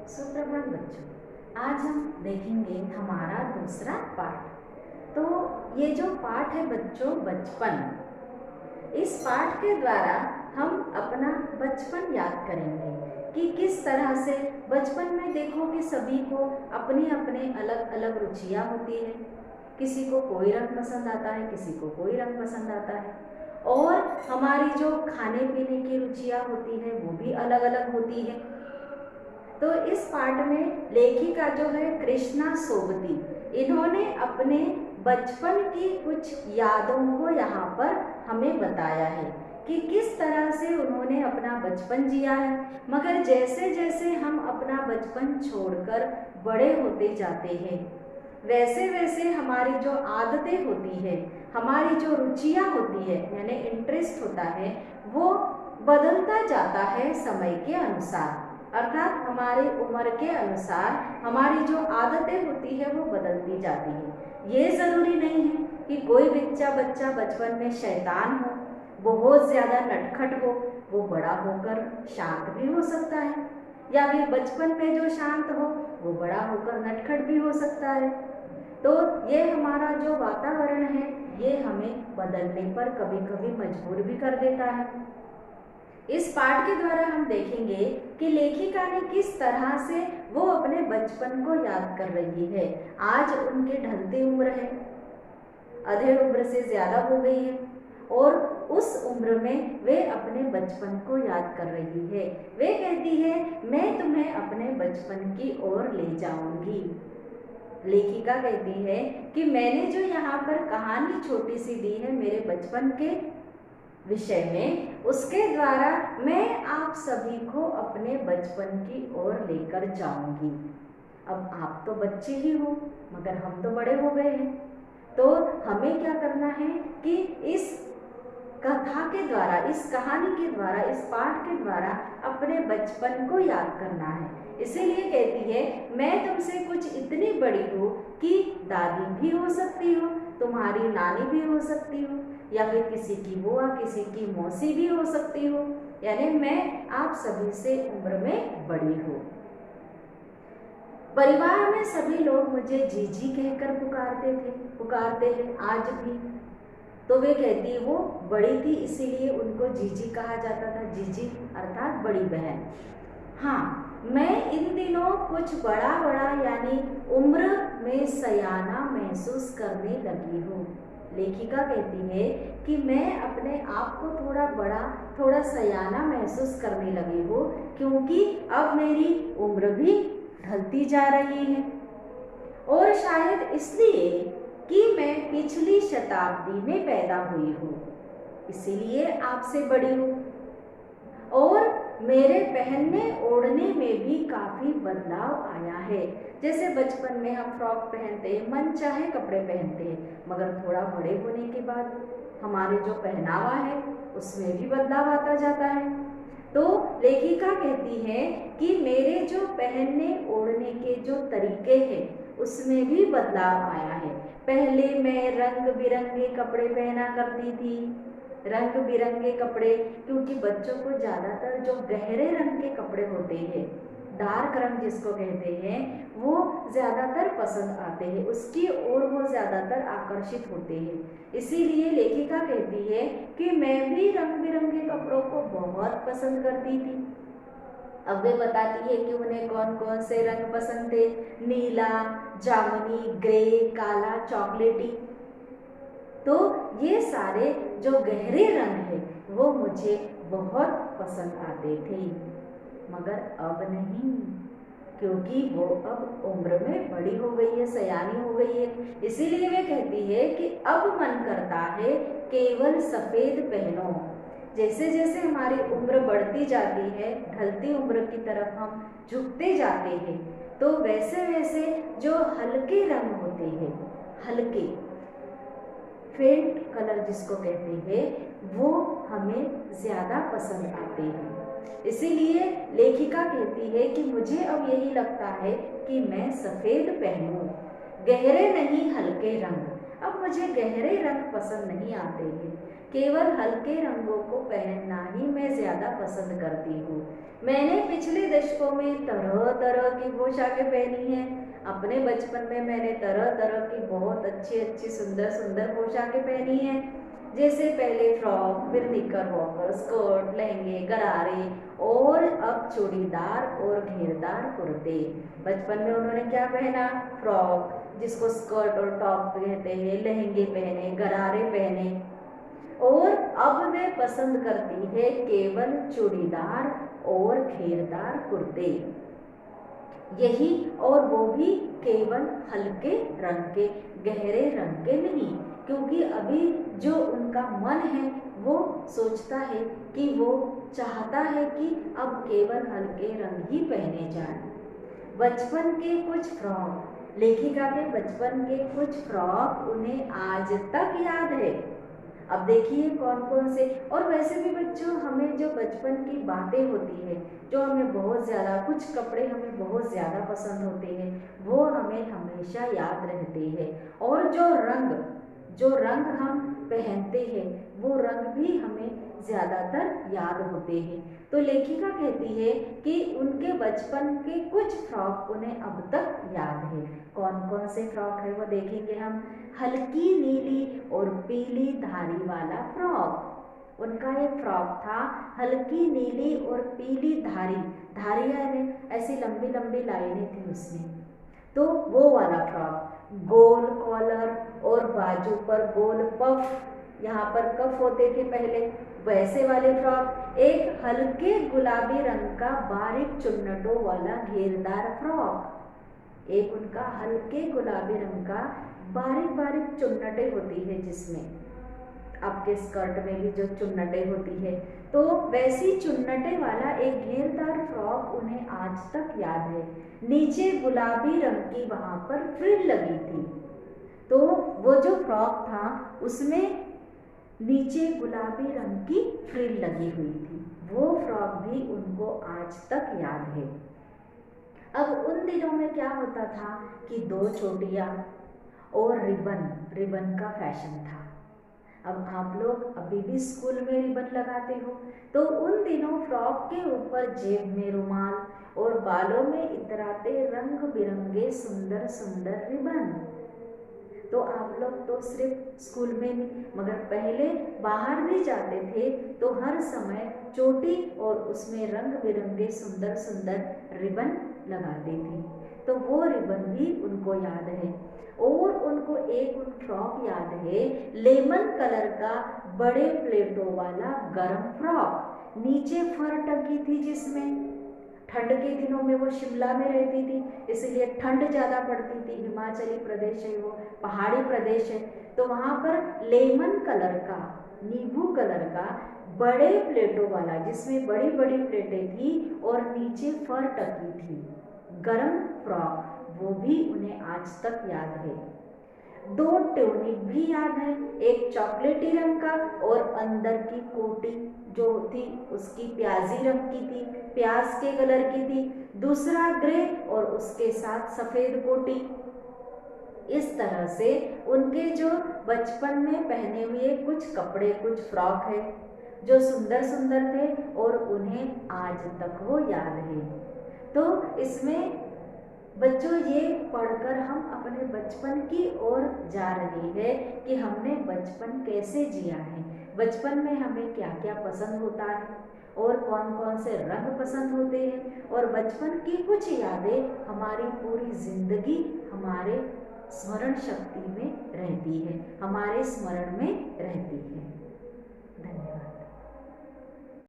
सुप्रभात बच्चों, आज हम देखेंगे हमारा दूसरा पाठ। तो ये जो पाठ है बच्चों, बचपन, इस पाठ के द्वारा हम अपना बचपन याद करेंगे कि किस तरह से बचपन में देखो कि सभी को अपनी अपने अलग अलग रुचियाँ होती है। किसी को कोई रंग पसंद आता है, किसी को कोई रंग पसंद आता है, और हमारी जो खाने पीने की रुचियाँ होती है वो भी अलग अलग होती है। तो इस पाठ में लेखिका जो है कृष्णा सोबती, इन्होंने अपने बचपन की कुछ यादों को यहाँ पर हमें बताया है कि किस तरह से उन्होंने अपना बचपन जिया है। मगर जैसे जैसे हम अपना बचपन छोड़कर बड़े होते जाते हैं, वैसे वैसे हमारी जो आदतें होती है, हमारी जो रुचियाँ होती है, यानी इंटरेस्ट होता है, वो बदलता जाता है समय के अनुसार। अर्थात हमारी उम्र के अनुसार हमारी जो आदतें होती है वो बदलती जाती है। ये ज़रूरी नहीं है कि कोई बच्चा बचपन में शैतान हो, बहुत ज़्यादा नटखट हो, वो बड़ा होकर शांत भी हो सकता है, या फिर बचपन में जो शांत हो वो बड़ा होकर नटखट भी हो सकता है। तो ये हमारा जो वातावरण है ये हमें बदलने पर कभी कभी मजबूर भी कर देता है। इस पाठ के द्वारा हम देखेंगे कि लेखिका ने किस तरह से वो अपने बचपन को याद कर रही है। आज उनकी ढलती उम्र है, अधेड़ उम्र से ज़्यादा हो गई है, और उस उम्र में वे अपने बचपन को याद कर रही है। वे कहती है, मैं तुम्हें अपने बचपन की ओर ले जाऊंगी। लेखिका कहती है कि मैंने जो यहाँ पर कहानी छोटी सी दी है मेरे बचपन के विषय में, उसके द्वारा मैं आप सभी को अपने बचपन की ओर लेकर जाऊंगी। अब आप तो बच्चे ही हो, मगर हम तो बड़े हो गए हैं, तो हमें क्या करना है कि इस कथा के द्वारा, इस कहानी के द्वारा, इस पाठ के द्वारा अपने बचपन को याद करना है। इसीलिए कहती है, मैं तुमसे कुछ इतनी बड़ी हूँ कि दादी भी हो सकती हो, तुम्हारी नानी भी हो सकती हो, या फिर किसी की बुआ, किसी की मौसी भी हो सकती हो, यानी मैं आप सभी से उम्र में बड़ी हूँ। परिवार में सभी लोग मुझे जीजी कहकर पुकारते हैं आज भी। तो वे कहती है वो बड़ी थी इसीलिए उनको जीजी कहा जाता था, जीजी अर्थात बड़ी बहन। हाँ, मैं इन दिनों कुछ बड़ा यानी उम्र में सयाना महसूस करने लगी हूँ। लेखिका कहती है कि मैं अपने आप को थोड़ा बड़ा, थोड़ा सयाना महसूस करने लगी हूँ, क्योंकि अब मेरी उम्र भी ढलती जा रही है, और शायद इसलिए कि मैं पिछली शताब्दी में पैदा हुई हूँ, इसीलिए आपसे बड़ी हूँ, और मेरे पहनने ओढ़ने में भी काफ़ी बदलाव आया है। जैसे बचपन में हम फ्रॉक पहनते हैं, मन चाहे कपड़े पहनते हैं, मगर थोड़ा बड़े होने के बाद हमारे जो पहनावा है उसमें भी बदलाव आता जाता है। तो लेखिका कहती है कि मेरे जो पहनने ओढ़ने के जो तरीके हैं उसमें भी बदलाव आया है। पहले मैं रंग बिरंगे कपड़े पहना करती थी, रंग बिरंगे कपड़े, क्योंकि बच्चों को ज़्यादातर जो गहरे रंग के कपड़े होते हैं, डार्क रंग जिसको कहते हैं, वो ज़्यादातर पसंद आते हैं, उसकी ओर वो ज़्यादातर आकर्षित होते हैं। इसीलिए लेखिका कहती है कि मैं भी रंग बिरंगे कपड़ों को बहुत पसंद करती थी। अब वे बताती है कि उन्हें कौन कौन से रंग पसंद थे, नीला, जामुनी, ग्रे, काला, चॉकलेटी। तो ये सारे जो गहरे रंग हैं वो मुझे बहुत पसंद आते थे, मगर अब नहीं, क्योंकि वो अब उम्र में बड़ी हो गई है, सयानी हो गई है। इसीलिए वे कहती है कि अब मन करता है केवल सफ़ेद पहनो। जैसे जैसे हमारी उम्र बढ़ती जाती है, ढलती उम्र की तरफ हम झुकते जाते हैं, तो वैसे वैसे जो हल्के रंग होते हैं, हल्के फेंट कलर जिसको कहते हैं, वो हमें ज़्यादा पसंद आते हैं। इसीलिए लेखिका कहती है कि मुझे अब यही लगता है कि मैं सफ़ेद पहनूं, गहरे नहीं हल्के रंग। अब मुझे गहरे रंग पसंद नहीं आते हैं, केवल हल्के रंगों को पहनना ही मैं ज़्यादा पसंद करती हूँ। मैंने पिछले दशकों में तरह तरह की पोशाकें पहनी हैं। अपने बचपन में मैंने तरह तरह की बहुत अच्छी अच्छी सुंदर सुंदर पोशाकें पहनी हैं, जैसे पहले फ्रॉक, फिर निकरबॉकर, स्कर्ट, लहंगे, गरारे और अब चूड़ीदार और घेरदार कुर्ते। बचपन में उन्होंने क्या पहना? फ्रॉक, जिसको स्कर्ट और टॉप कहते हैं, लहंगे पहने, गरारे पहने, और अब वे पसंद करती है केवल चूड़ीदार और घेरदार कुर्ते। यही, और वो भी केवल हल्के रंग के, गहरे रंग के नहीं, क्योंकि अभी जो उनका मन है वो सोचता है कि वो चाहता है कि अब केवल हल्के रंग ही पहने जाएं। बचपन के कुछ फ्रॉक, लेखिका के बचपन के कुछ फ्रॉक उन्हें आज तक याद है। अब देखिए कौन कौन से। और वैसे भी बच्चों, हमें जो बचपन की बातें होती है, जो हमें बहुत ज़्यादा, कुछ कपड़े हमें बहुत ज़्यादा पसंद होते हैं, वो हमें हमेशा याद रहते हैं। और जो रंग हम पहनते हैं वो रंग भी हमें ज़्यादातर याद होते हैं। तो लेखिका कहती है कि उनके बचपन के कुछ फ्रॉक उन्हें अब तक याद है। कौन कौन से फ्रॉक है वो देखेंगे हम। हल्की नीली और पीली धारी वाला फ्रॉक, उनका एक फ्रॉक था, हल्की नीली और पीली धारी, धारियाँ ऐसी लंबी लंबी लाइनें थी उसमें, तो वो वाला फ्रॉक। गोल कॉलर और बाजू पर गोल पफ, यहाँ पर कफ होते थे पहले, वैसे वाले फ्रॉक। एक हल्के गुलाबी रंग का बारीक चुन्नटों वाला घेरदार फ्रॉक, एक उनका हल्के गुलाबी रंग का बारीक बारीक चुन्नटें होती है, जिसमें आपके स्कर्ट में भी जो चुन्नटें होती है, तो वैसी चुन्नटें वाला एक घेरदार फ्रॉक उन्हें आज तक याद है। नीचे गुलाबी रंग की वहाँ पर फ्रिल लगी थी, तो वो जो फ्रॉक था उसमें नीचे गुलाबी रंग की फ्रिल लगी हुई थी, वो फ्रॉक भी उनको आज तक याद है। अब उन दिनों में क्या होता था कि 2 चोटियाँ और रिबन का फैशन था। अब आप लोग अभी भी स्कूल में रिबन लगाते हो, तो उन दिनों फ्रॉक के ऊपर जेब में रुमाल और बालों में इतराते रंग बिरंगे सुंदर सुंदर रिबन। तो आप लोग तो सिर्फ स्कूल में नहीं, मगर पहले बाहर भी जाते थे तो हर समय चोटी और उसमें रंग बिरंगे सुंदर सुंदर रिबन लगाते थे, तो वो रिबन भी उनको याद है। और उनको एक उन फ्रॉक याद है, लेमन कलर का बड़े प्लेटों वाला गरम फ्रॉक, नीचे फर टंगी थी, जिसमें ठंड के दिनों में वो शिमला में रहती थी, इसलिए ठंड ज़्यादा पड़ती थी। हिमाचली प्रदेश है, वो पहाड़ी प्रदेश है, तो वहाँ पर लेमन कलर का, नींबू कलर का बड़े प्लेटों वाला, जिसमें बड़ी बड़ी प्लेटें थी और नीचे फर टकी थी, गरम फ्रॉक, वो भी उन्हें आज तक याद है। 2 ट्यूनिक भी याद है, एक चॉकलेटी रंग का और अंदर की कोटी जो थी उसकी प्याजी रंग की थी, प्याज के कलर की थी, दूसरा ग्रे और उसके साथ सफ़ेद कोटी। इस तरह से उनके जो बचपन में पहने हुए कुछ कपड़े, कुछ फ्रॉक है जो सुंदर सुंदर थे और उन्हें आज तक वो याद है। तो इसमें बच्चों ये पढ़कर हम अपने बचपन की ओर जा रहे हैं कि हमने बचपन कैसे जिया है, बचपन में हमें क्या क्या पसंद होता है और कौन कौन से रंग पसंद होते हैं, और बचपन की कुछ यादें हमारी पूरी जिंदगी हमारे स्मरण शक्ति में रहती है, हमारे स्मरण में रहती है।